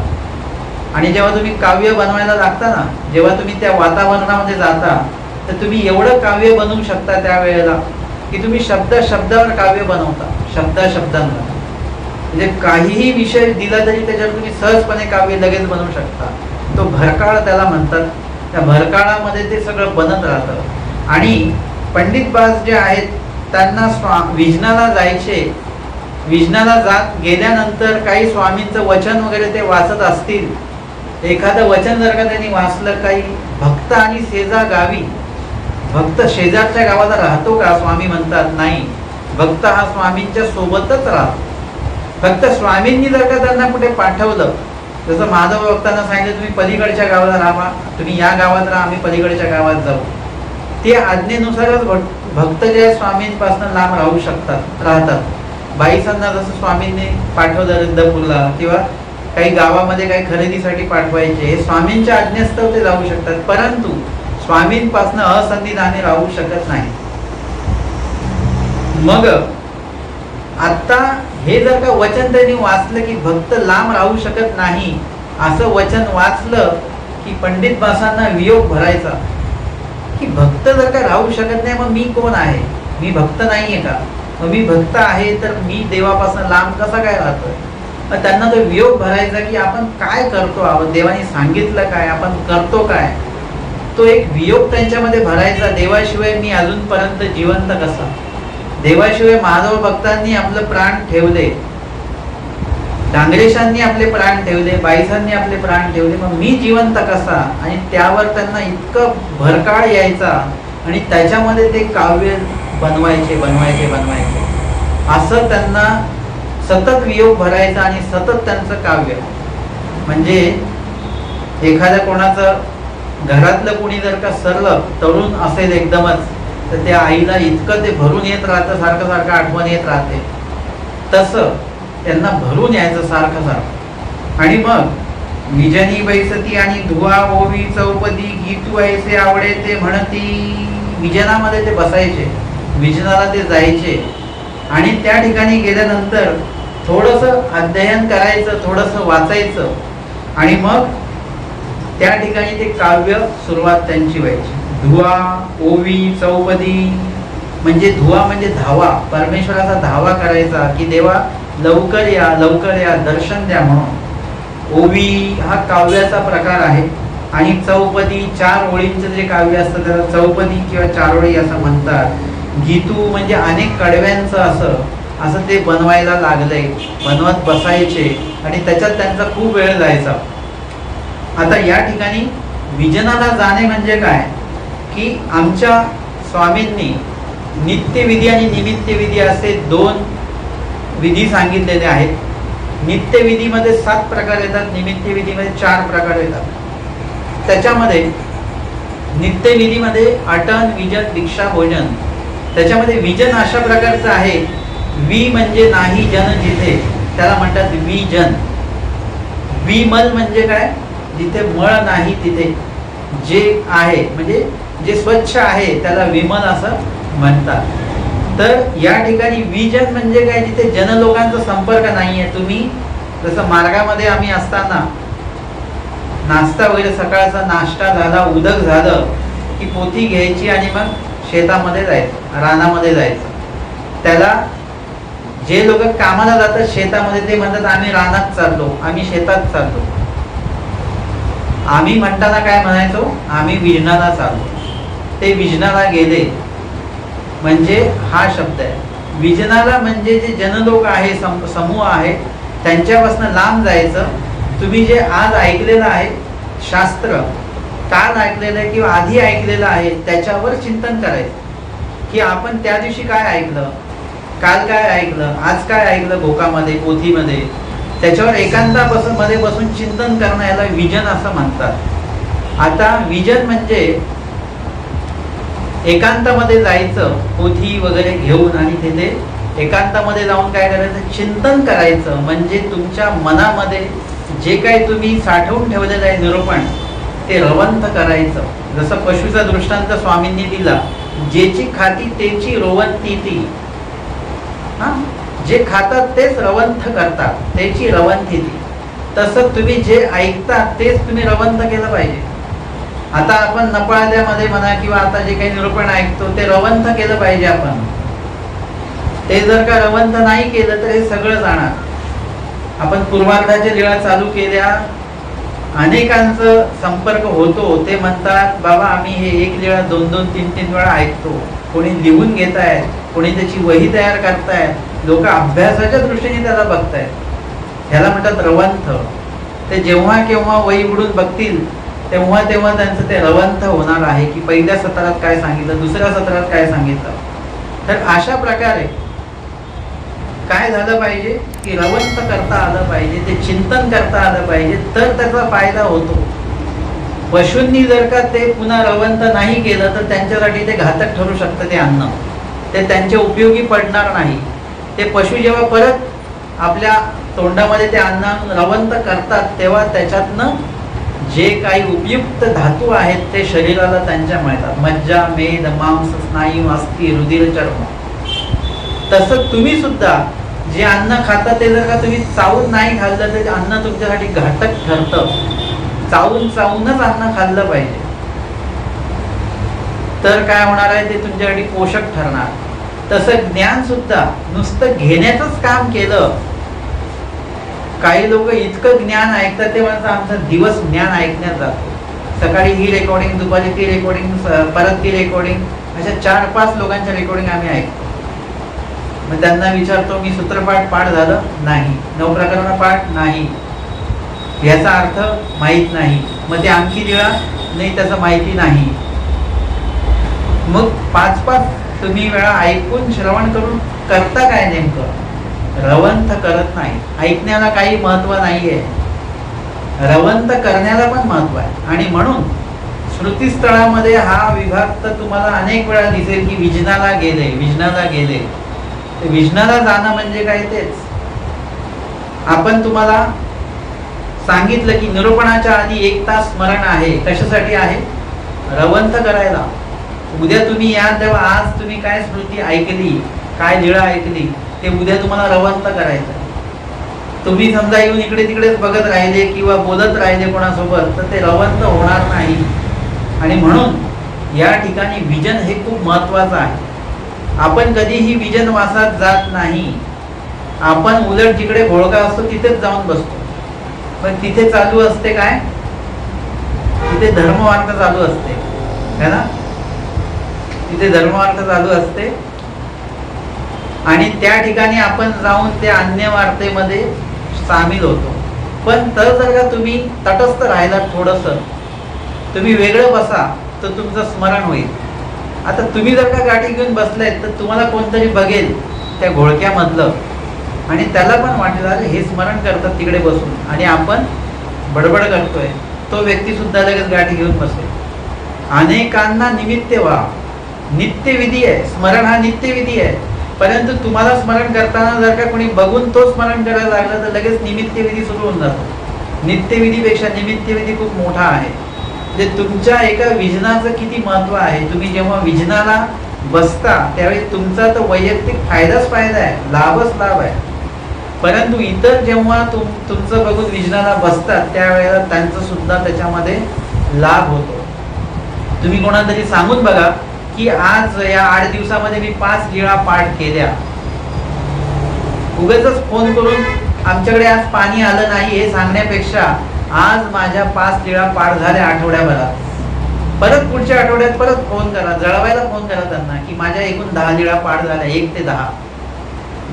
आणि जेव्हा तुम्ही काव्य बनवायला लागता ना, जेव्हा तुम्ही त्या वातावरणामध्ये जाता तर तुम्ही एवढं काव्य बनवू शकता त्यावेळेला की तुम्ही शब्दावर काव्य बनवता, शब्दांवर. म्हणजे काहीही विषय दिला तरी त्याच्यावर तुम्ही सहजपणे काव्य लगेच बनवू शकता. तो भरकाळ त्याला म्हणतात. त्या भरकाळामध्ये ते सगळं बनत राहतं. आणि पंडित बास जे आहेत त्यांना विजनाला जायचे. विजनाला गेल्यानंतर काही स्वामींचं वचन वगैरे ते वाचत असतील. एखादं वचन जर का त्यांनी वाचलं, काही भक्त आणि शेजा गावी, भक्त शेजारच्या गावाला राहतो का स्वामी म्हणतात नाही. भक्त हा स्वामींच्या सोबतच राहतो. फक्त स्वामींनी जर का त्यांना कुठे पाठवलं, जसं माधव भक्तांना सांगितलं तुम्ही पलीकडच्या गावाला राहा, तुम्ही या गावात राहा, आम्ही पलीकडच्या गावात जाऊ, ते आज्ञेनुसारच भक्त जे स्वामींपासून लांब राहतात. बाईसांना जसं स्वामींनी पाठवलं इंदापूरला किंवा काही गावामध्ये काही खरेदीसाठी पाठवायचे, हे स्वामींच्या आज्ञेस्तव ते जाऊ शकतात, परंतु स्वामींपासून असंधिधाने राहू शकत नाही. मग आता हे जर का वचन त्यांनी वाचलं की भक्त लांब राहू शकत नाही, असं वचन वाचलं की पंडित बासांना वियोग भरायचा की भक्त जर का राहू शकत नाही, मग मी कोण आहे? मी भक्त नाहीये का? मग मी भक्त आहे तर मी देवापासून लांब कसा काय राहतोय? मग त्यांना तो वियोग भरायचा की आपण काय करतो आहोत, देवाने सांगितलं काय, आपण करतो काय, तो एक वियोग त्यांच्यामध्ये भरायचा. देवाशिवाय मी अजूनपर्यंत जिवंत कसा? देवाशिवाय माधव भक्तांनी आपलं प्राण ठेवले, डांगरेशांनी आपले प्राण ठेवले, बाईसांनी आपले प्राण ठेवले, मग मी जिवंत कसा? आणि त्यावर त्यांना इतकं भरकाळ यायचा आणि त्याच्यामध्ये ते काव्य बनवायचे असं त्यांना सतत वियोग भरायचा आणि सतत त्यांचं काव्य. म्हणजे एखाद्या कोणाचं घरातलं कोणी जर का सरलं तरुण असेल एकदमच, तर त्या आईला इतकं ते भरून येत राहतं, सारखं आठवण येत राहते, तसं त्यांना भरून यायचं सारखं. आणि मग विजनी बैसती आणि धुवा ओवी चौपदी गीतू ऐसे आवडे ते म्हणती, विजनामध्ये ते बसायचे, विजनाला ते जायचे आणि त्या ठिकाणी गेल्यानंतर थोडंसं अध्ययन करायचं, थोडंसं वाचायचं आणि मग त्या ठिकाणी ते काव्य सुरुवात त्यांची व्हायची. धुवा ओवी चौपदी म्हणजे धुवा म्हणजे धावा, परमेश्वराचा धावा करायचा की देवा लवकर या दर्शन द्या म्हणून. ओवी हा काव्याचा प्रकार आहे आणि चौपदी 4 ओळींचं जे काव्य असतं त्याला चौपदी किंवा 4 ओळी असं म्हणतात. गीतू म्हणजे अनेक कडव्यांचं असं ते बनवायला लागले, बनवत बसायचे आणि त्याच्यात त्यांचा खूप वेळ जायचा. आता या ठिकाणी विजनाला जाणे म्हणजे काय की आमच्या स्वामींनी नित्यविधी आणि निमित्तविधी असे 2 विधी सांगितलेले आहेत. नित्यविधीमध्ये 7 प्रकार येतात, निमित्तविधीमध्ये 4 प्रकार येतात. त्याच्यामध्ये नित्यविधीमध्ये अटन विजन दीक्षा भोजन, त्याच्यामध्ये विजन अशा प्रकारचं आहे, वि म्हणजे नाही, जन जिथे, त्याला म्हणतात विजन. विमल म्हणजे काय? जिथे मळ नाही तिथे, जे आहे म्हणजे जे स्वच्छ आहे त्याला विमल असं म्हणतात. तर या ठिकाणी विजन म्हणजे काय? जिथे जनलोकांचा संपर्क नाहीये. तुम्ही जसं मार्गामध्ये आम्ही असताना नाश्ता वगैरे, सकाळचा नाश्ता झाला, उदक झालं की पोथी घ्यायची आणि मग शेतामध्ये जायचं, रानामध्ये जायचं. त्याला जे लोक कामाला जातात शेतामध्ये ते म्हणतात आम्ही रानात चाललो, आम्ही शेतात चाललो. आम्ही म्हणताना काय म्हणायचो? आम्ही विजनाला चाललो. ते विजनाला गेले म्हणजे हा शब्द आहे. विजनाला म्हणजे जे जनलोक आहे, समूह आहे, त्यांच्यापासून लांब जायचं. तुम्ही जे आज ऐकलेलं आहे शास्त्र, काल ऐकलेलं आहे किंवा आधी ऐकलेलं आहे, त्याच्यावर चिंतन करायचं की आपण त्या दिवशी काय ऐकलं, काल काय ऐकलं, आज काय ऐकलं भोकामध्ये, पोथीमध्ये, त्याच्यावर एकांतापासून मध्ये बसून चिंतन करणं, याला विजन असं म्हणतात. आता विजन म्हणजे एकांतामध्ये जायचं, पोथी वगैरे घेऊन आणि तिथे एकांतामध्ये जाऊन काय करायचं? चिंतन करायचं. म्हणजे तुमच्या मनामध्ये जे काही तुम्ही साठवून ठेवलेलं आहे निरूपण, ते रवंथ करायचं. जसं पशुचा दृष्टांत स्वामींनी दिला, जेची खाती तेची रोवंती ती. जे खातात तेच रवंथ करतात, त्याची रवंथी ती. तसं तुम्ही जे ऐकता तेच तुम्ही रवंथ केलं पाहिजे. आता आपण नपाळ्यामध्ये म्हणा किंवा आता जे काही निरूपण ऐकतो ते रवंथ केलं पाहिजे आपण. ते जर का रवंथ नाही केलं तर हे सगळं जाणार. आपण पूर्वार्धाच्या लीळा चालू केल्या, अनेकांचा संपर्क होतो. ते म्हणतात बाबा आम्ही हे 1 लीळा 2-2, 3-3 वेळा ऐकतो. कोणी लिहून घेत आहेत, कोणी त्याची वही तयार करतायत, लोक अभ्यासाच्या दृष्टीने त्याला बघतायत. ह्याला म्हणतात रवंथ. ते जेव्हा केव्हा वही उघडून बघतील तेव्हा त्यांचं ते रवंथ होणार आहे की पहिल्या सत्रात काय सांगितलं, दुसऱ्या सत्रात काय सांगितलं. तर अशा प्रकारे काय झालं पाहिजे की रवंथ करता आलं पाहिजे, ते चिंतन करता आलं पाहिजे, तर त्याचा फायदा होतो. पशूंनी जर का ते पुन्हा रवंथ नाही केलं तर त्यांच्यासाठी ते घातक ठरू शकतं. ते अन्न ते त्यांच्या उपयोगी पडणार नाही. ते पशु जेव्हा परत आपल्या तोंडामध्ये ते अन्न रवंथ करतात तेव्हा त्याच्यातनं जे काही उपयुक्त धातू आहेत ते शरीराला त्यांच्या मिळतात. मज्जा, मेद, मांस, स्नायू, अस्थि, रुधिर, चर्म. तसं तुम्ही सुद्धा जे अन्न खाता ते जर का तुम्ही चावून नाही खाल्लं तर ते अन्न तुमच्यासाठी घातक ठरतं. चावून चावूनच अन्न खाल्लं पाहिजे. तर काय होणार आहे, ते तुमच्यासाठी पोषक ठरणार. तसं ज्ञान सुद्धा नुसतं घेण्याचंच काम केलं. काही लोक इतकं ज्ञान ऐकतात ते म्हणतात आमचा दिवस ज्ञान ऐकण्यात जातो. सकाळी ही रेकॉर्डिंग, दुपारी ती रेकॉर्डिंग, परत ती रेकॉर्डिंग, अशा 4-5 लोकांच्या रेकॉर्डिंग आम्ही ऐकतो. मग त्यांना विचारतो मी सूत्रपाठ पाठ झालं नाही, 9 प्रकरण पाठ नाही, याचा अर्थ माहीत नाही. मग ते आणखी दिला नाही, त्याचं माहिती नाही. मग 5-5 तुम्ही वेळा ऐकून श्रवण करून करता काय नेमकं? रवंथ करत नाही. ऐकण्याला काही महत्व नाहीये, रवंथ करण्याला पण महत्व आहे. आणि म्हणून श्रुतीस्थळामध्ये हा विभाग तर तुम्हाला अनेक वेळा दिसेल की विजनाला गेले, विजनाला गेले. विजनाला जाणं म्हणजे काय? तेच आपण तुम्हाला सांगितलं की निरूपणाच्या आधी 1 तास स्मरण आहे. कशासाठी आहे? रवंथ करायला. उद्या तुम्ही या तेव्हा आज तुम्ही काय स्मृती ऐकली, काय लीळा ऐकली, ते उद्या तुम्हाला रवंथ करायचं. तुम्ही समजा येऊन इकडे तिकडेच बघत राहिले किंवा बोलत राहिले कोणासोबत तर ते रवंथ होणार नाही. आणि म्हणून या ठिकाणी विजन हे खूप महत्वाचं आहे. आपण कधीही विजन वासात जात नाही. आपण उलट जिकडे घोळका असतो तिथेच जाऊन बसतो. पण तिथे चालू असते काय? तिथे धर्मवार्ता चालू असते, है ना? तिथे धर्मवार्ता चालू असते आणि त्या ठिकाणी आपण जाऊन त्या अन्य वार्तेमध्ये सामील होतो. पण तर जर का तुम्ही तटस्थ राहिलात, थोडंसं तुम्ही वेगळं बसा तर तुमचं स्मरण होईल. आता तुम्ही जर का गाठी घेऊन बसलायत तर तुम्हाला कोणतरी बघेल त्या घोळक्यामधलं आणि त्याला पण वाटेल अरे हे स्मरण करतात तिकडे बसून आणि आपण बडबड करतोय. तो व्यक्ती सुद्धा लगेच गाठी घेऊन बसेल. अनेकांना निमित्त व्हा. नित्यविधी आहे स्मरण, हा नित्यविधी आहे. परंतु तुम्हाला स्मरण करताना जर का कोणी बघून तो स्मरण करायला लागला तर लगेच निमित्तविधी सुरू होऊन जातो. नित्यविधीपेक्षा निमित्तविधी खूप मोठा आहे. म्हणजे तुमच्या एका विजनाचं किती महत्व आहे. तुम्ही जेव्हा विजनाला बसता त्यावेळी तुमचा तर वैयक्तिक फायदाच फायदा आहे, लाभच लाभ आहे. परंतु इतर जेव्हा तुमचं बघून विजनाला बसतात त्यावेळेला त्यांचं सुद्धा त्याच्यामध्ये लाभ होतो. तुम्ही कोणाला तरी सांगून बघा की आज या 8 दिवसामध्ये मी 5 लीळा पाठ केल्या. उगाचच फोन करून आमच्याकडे आज पाणी आलं नाही हे सांगण्यापेक्षा आज माझ्या 5 लीळा पाठ झाल्या आठवड्याभरात, परत पुढच्या आठवड्यात परत फोन करा, जळवायला फोन करा त्यांना की माझ्या एकूण 10 लीळा पाठ झाल्या, 1 ते 10.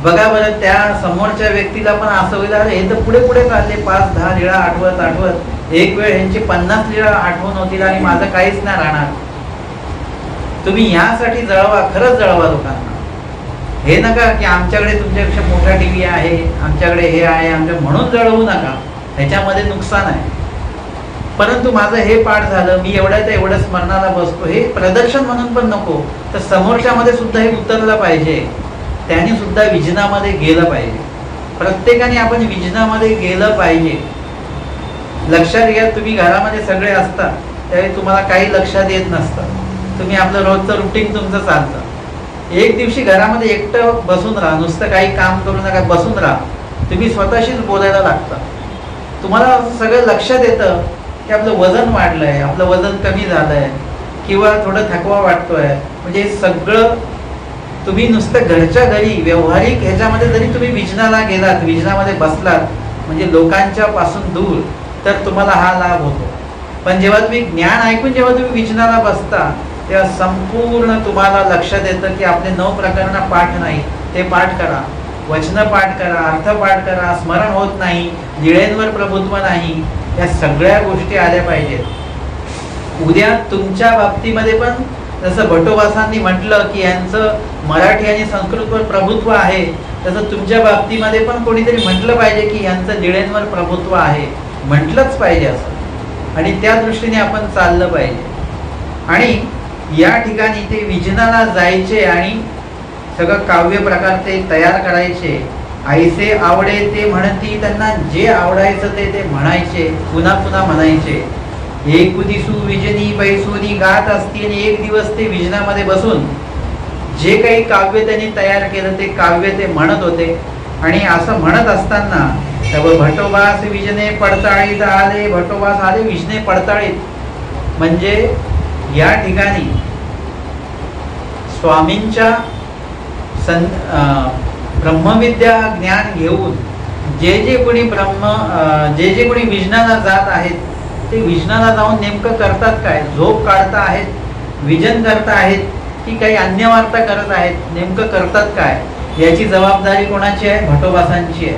बघा बरं त्या समोरच्या व्यक्तीला पण असं होईल अरे हे तर पुढे पुढे चालले 5-10 लीळा आठवत आठवत एक वेळ यांची 50 लीळा आठवण होतील आणि माझं काहीच नाही राहणार. तुम्ही ह्यासाठी जळवा, खरंच जळवा लोकांना. हे नका की आमच्याकडे तुमच्यापेक्षा मोठा टीव्ही आहे, आमच्याकडे हे आहे, आमच्या म्हणून जळवू नका. ह्याच्यामध्ये नुकसान आहे. परंतु माझं हे पाठ झालं, मी एवढ्या एवढं स्मरणाला बसतो, हे प्रदर्शन म्हणून पण नको. तर समोरच्यामध्ये सुद्धा हे उतरलं पाहिजे. त्याने सुद्धा विजनामध्ये गेलं पाहिजे. प्रत्येकाने आपण विजनामध्ये गेलं पाहिजे. लक्षात घ्या, तुम्ही घरामध्ये सगळे असतात त्यावेळी तुम्हाला काही लक्षात येत नसतं. तुम्ही आपलं रोजचं रुटीन तुमचं चालतं. एक दिवशी घरामध्ये एकटं बसून राहा, नुसतं काही काम करू नका, बसून राहा. तुम्ही स्वतःशीच बोलायला लागता. तुम्हाला सगळं लक्षात येतं की आपलं वजन वाढलंय, आपलं वजन कमी झालंय किंवा थोडं थकवा वाटतोय. म्हणजे सगळं तुम्ही नुसतं घरच्या घरी व्यवहारिक ह्याच्यामध्ये जरी तुम्ही विजनाला गेलात, विजनामध्ये बसलात म्हणजे लोकांच्या पासून दूर, तर तुम्हाला हा लाभ होतो. पण जेव्हा तुम्ही ज्ञान ऐकून जेव्हा तुम्ही विजनाला बसता तेव्हा संपूर्ण तुम्हाला लक्षात येतं की आपले 9 प्रकरण पाठ नाही, ते पाठ करा, वचन पाठ करा, अर्थ पाठ करा, स्मरण होत नाही, लीळेंवर प्रभुत्व नाही. या सगळ्या गोष्टी आल्या पाहिजेत. उद्या तुमच्या बाबतीमध्ये पण जसं भटोबासांनी म्हटलं की यांचं मराठी आणि संस्कृतवर प्रभुत्व आहे, तसं तुमच्या बाबतीमध्ये पण कोणीतरी म्हटलं पाहिजे की यांचं लीळेंवर प्रभुत्व आहे. म्हटलंच पाहिजे असं. आणि त्या दृष्टीने आपण चाललं पाहिजे. आणि या ठिकाणी ते विजनाला जायचे आणि सगळं काव्य प्रकार ते तयार करायचे. आईसे आवडे ते म्हणती, त्यांना जे आवडायचं ते म्हणायचे, पुन्हा पुन्हा म्हणायचे. एक दिसू विजनी बैसोनी गात असती, आणि एक दिवस ते विजनामध्ये बसून जे काही काव्य त्यांनी तयार केलं ते काव्य ते म्हणत होते. आणि असं म्हणत असताना तेव्हा भटोबास विजने पडताळीत आले. भटोबास आले विजने पडताळीत, म्हणजे या ठिकाणी स्वामींच्या ब्रह्मविद्या ज्ञान घेऊन जे कोणी विजनाला जात आहेत ते विजनाला जाऊन नेमकं करतात काय? झोप काढता आहेत, विजन करता आहेत, की काही अन्य वार्ता करत आहेत? नेमकं करतात काय याची जबाबदारी कोणाची आहे? भटोबासांची आहे.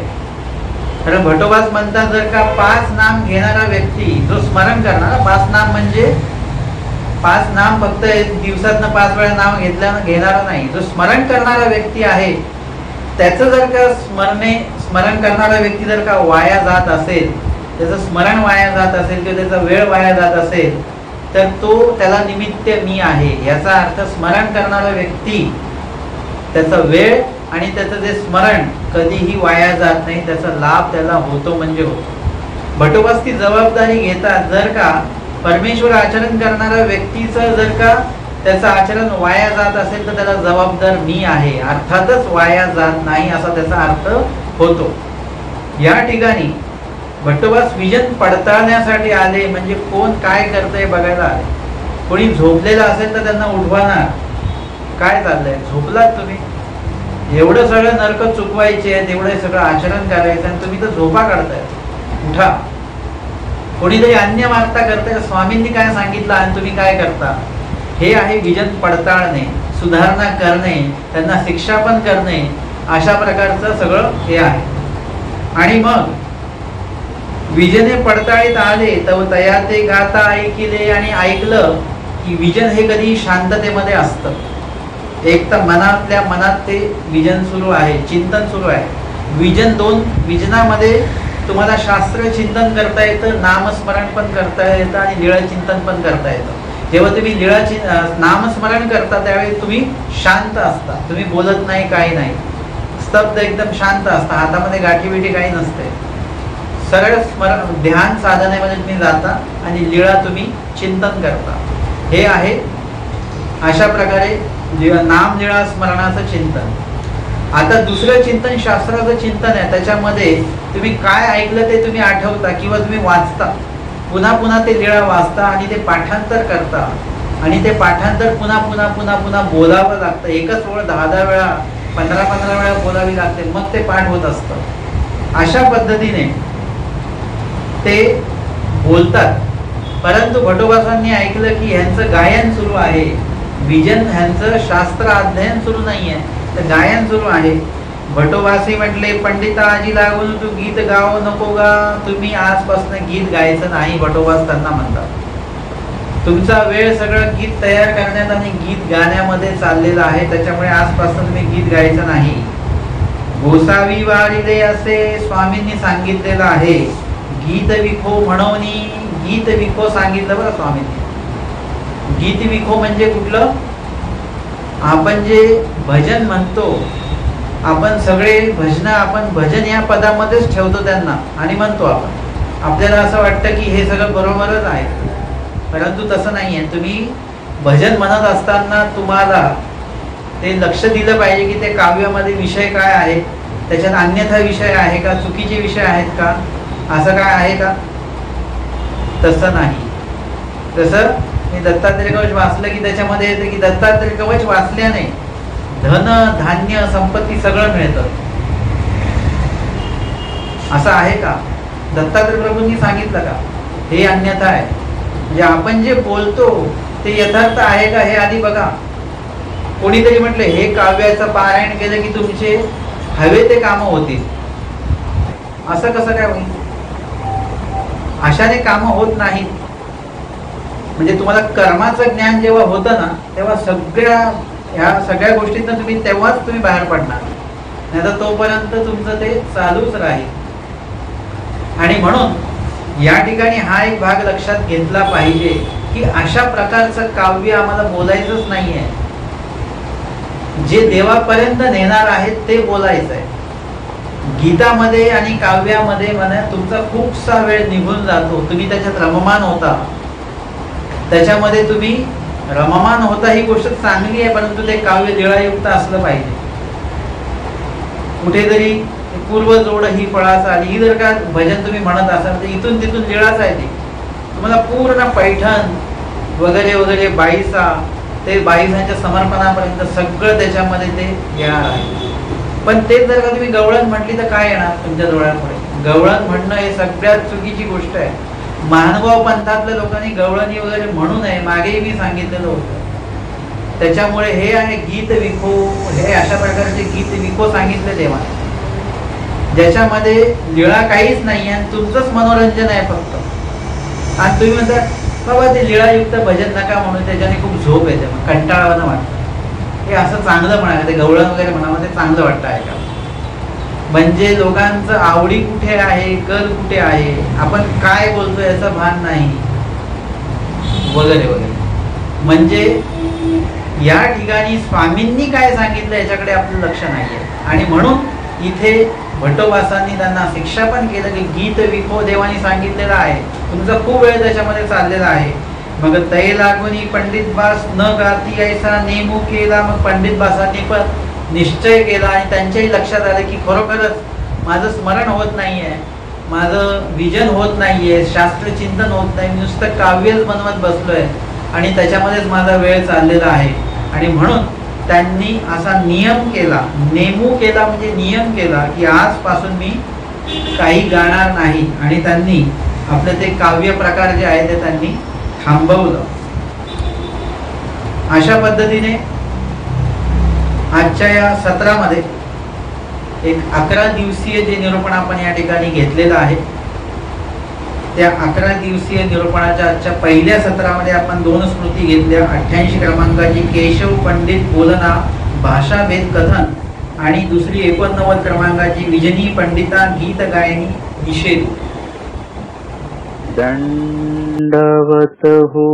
कारण भटोबास म्हणतात, जर का 5 नाम घेणारा व्यक्ती जो स्मरण करणारा, 5 नाम म्हणजे 5 नाम फक्त दिवसातनं 5 वेळा नाव घेणारा नाही, जो स्मरण करणारा व्यक्ती आहे त्याचं जर का स्मरण करणारा व्यक्ती जर का वाया जात असेल, त्याचं स्मरण वाया जात असेल किंवा त्याचा वेळ वाया जात असेल, तर त्याला निमित्त मी आहे. याचा अर्थ स्मरण करणारा व्यक्ती त्याचा वेळ आणि त्याचं जे स्मरण कधीही वाया जात नाही, त्याचा लाभ त्याला होतो म्हणजे होतो. भटोबास ती जबाबदारी घेतात. जर का परमेश्वर आचरण करणारा व्यक्तीचं जर का त्याचं आचरण वाया जात असेल तर त्याला जबाबदार मी आहे. अर्थातच वाया जात नाही असा त्याचा अर्थ होतो. या ठिकाणी भटोबास विजन पडताळण्यासाठी आले, म्हणजे कोण काय करतंय बघायला आले. कोणी झोपलेला असेल तर त्यांना उठवणार, काय चाललंय, झोपलात तुम्ही? एवढं सगळं नरक चुकवायचे आहेत, एवढं सगळं आचरण करायचं आणि तुम्ही तर झोपा काढताय, उठा. कोणीतरी अन्य वार्ता करताय, स्वामींनी काय सांगितलं आणि तुम्ही काय करता? हे आहे विजन पडताळणे, सुधारणा करणे, त्यांना शिक्षा पण करणे, अशा प्रकारचं सगळं हे आहे. आणि मग विजने पडताळीत आले तर तया ते गाता ऐकिले, आणि ऐकलं की विजन हे कधी शांततेमध्ये असतं. एक तर मनात ते विजन सुरू आहे, चिंतन सुरू आहे. विजनामध्ये तुम्हाला शास्त्र चिंतन करता येतं, नामस्मरण पण करता येतं आणि निळ चिंतन पण करता येतं. जेव्हा तुम्ही नामस्मरण करता त्यावेळी तुम्ही शांत असता, तुम्ही बोलत नाही, काही नाही, स्तब्ध एकदम शांत असता, हातामध्ये गाठीबिठी काही नसते. सरळ ध्यान साधनेमध्ये तुम्ही जाता आणि लीळा तुम्ही चिंतन करता. हे आहे अशा प्रकारे नाम लीळा स्मरणाचं चिंतन. आता दुसरं चिंतन शास्त्राचं चिंतन आहे. त्याच्यामध्ये तुम्ही काय ऐकलं ते तुम्ही आठवता किंवा तुम्ही वाचता, पुन्हा पुन्हा ते लीळा वाचता आणि ते पाठांतर करता, आणि ते पाठांतर पुन्हा पुन्हा पुन्हा पुन्हा बोलावं लागतं. एकच वेळ 10-10 वेळा 15-15 वेळा बोलावी लागते, मग ते पाठ होत असतं. अशा पद्धतीने ते बोलतात. परंतु भटोबासांनी ऐकलं की ह्यांचं गायन सुरू आहे, विजन ह्यांचं शास्त्र अध्ययन सुरू नाहीये, तर गायन सुरू आहे. भटोबासी म्हटले, पंडिताजी लागून तू गीत गाव नको गा, तुम्ही आजपासून गीत गायचं नाही. भटोबास त्यांना म्हणतात, तुमचा वेळ सगळं गीत तयार करण्यात आणि गीत गाण्यामध्ये चाललेला आहे, त्याच्यामुळे आजपासून तुम्ही गीत गायचं नाही. गोसावी वारिले असे स्वामींनी सांगितलेलं आहे. गीत विखो म्हणूनी, गीत विखो सांगितलं बरं स्वामींनी. गीत विखो म्हणजे कुठलं? आपण जे भजन म्हणतो, आपण सगळे आपण भजन या पदामध्येच ठेवतो त्यांना आणि म्हणतो आपण. आपल्याला असं वाटतं की हे सगळं बरोबरच आहे, परंतु तसं नाही आहे. तुम्ही भजन म्हणत असताना तुम्हाला ते लक्ष दिलं पाहिजे की ते काव्यामध्ये विषय काय आहे, त्याच्यात अन्यथा विषय आहे का, चुकीचे विषय आहेत का, असं काय आहे का? तसं नाही. तसं मी दत्तात्रय कवच वाचलं की त्याच्यामध्ये येतं की दत्तात्रय कवच वाचल्याने धन धान्य संपत्ती सगळं मिळतं, असं आहे का? दत्तात्रय प्रभूंनी सांगितलं का? हे अन्यथा आहे. म्हणजे आपण जे बोलतो ते यथार्थ आहे का हे आधी बघा. कोणीतरी म्हटलं हे काव्याचं पारायण केलं की तुमचे हवे ते कामं होतील. असं कसं काय होईल? अशाने कामं होत नाहीत. म्हणजे तुम्हाला कर्माचं ज्ञान जेव्हा होतं ना, तेव्हा ह्या सगळ्या गोष्टींना तेव्हाच तुम्ही बाहेर पडणार, नाही तर तोपर्यंत तुमचं ते चालूच राहील. आणि म्हणून या ठिकाणी हा एक भाग लक्षात घेतला पाहिजे की अशा प्रकारचं काव्य आम्हाला बोलायचंच नाहीये. जे देवापर्यंत नेणार आहे ते बोलायचं आहे. गीतामध्ये आणि काव्यामध्ये म्हणा तुमचा खूपसा वेळ निघून जातो, तुम्ही त्याच्यात रममान होता. त्याच्यामध्ये तुम्ही रममान होता ही गोष्ट चांगली आहे, परंतु ते काव्य लीळायुक्त असलं पाहिजे. कुठेतरी पूर्वजोड ही फळाचा आली ही जर का भजन तुम्ही म्हणत असाल तर इथून तिथून लीळाच आहे. ते तुम्हाला पूर्ण पैठण वगैरे वगैरे बाईसा ते बाईसांच्या समर्पणापर्यंत सगळं त्याच्यामध्ये ते येणार आहे. पण तेच जर का तुम्ही गवळण म्हटली तर काय येणार तुमच्या डोळ्यापुढे? गवळण म्हणणं हे सगळ्यात चुकीची गोष्ट आहे. महानुभाव पंथातल्या लोकांनी गवळणी वगैरे म्हणू नये, मागेही मी सांगितलेलं होतं. त्याच्यामुळे हे आहे गीत विखो, हे अशा प्रकारचे गीत विखो सांगितले देवाने, ज्याच्यामध्ये लीळा काहीच नाही आणि तुमचंच मनोरंजन आहे फक्त. आणि तुम्ही म्हणता बाबा ते लीळायुक्त भजन नका म्हणून, त्याच्याने खूप झोप येते, मग कंटाळावानं वाटतं. हे असं चांगलं म्हणायला, ते गवळण वगैरे म्हणावं ते चांगलं वाटतं ऐकायला. म्हणजे लोकांचं आवडी कुठे आहे, कल कुठे आहे, आपण काय बोलतो याचं भान नाही वगैरे वगैरे. म्हणजे या ठिकाणी स्वामींनी काय सांगितलं याच्याकडे आपलं लक्ष नाहीये. आणि म्हणून इथे भट्टोबासांनी त्यांना शिक्षा पण केलं की गीत विखो देवानी सांगितलेलं आहे, तुमचा खूप वेळ त्याच्यामध्ये चाललेला आहे. मग तै लागून पंडित बास न गाती ऐसा नेमू केला. मग पंडित बासांनी पण निश्चय केला आणि त्यांच्याही लक्षात आलं की खरोखरच माझं स्मरण होत नाहीये, माझं विजन होत नाहीये, शास्त्र चिंतन होत नाही, नुसतं काव्यच बनवत बसलोय आणि त्याच्यामध्येच माझा वेळ चाललेला आहे. आणि म्हणून त्यांनी असा नियम केला, नेमू केला म्हणजे नियम केला की आजपासून मी काही गाणार नाही. आणि त्यांनी आपलं ते काव्य प्रकार जे आहे ते त्यांनी थांबवलं. अशा पद्धतीने आजच्या या सत्रामध्ये एक 11 दिवसीय जे निरूपण आपण या ठिकाणी घेतलेलं आहे, त्या 11 दिवसीय निरूपणाच्या आजच्या पहिल्या सत्रामध्ये आपण 2 स्मृती घेतल्या. 88 क्रमांकाची केशव पंडित बोलना भाषाभेद कथन आणि दुसरी 89 क्रमांकाची विजनी पंडिता गीत गायनी निषेध. दंडवत हो.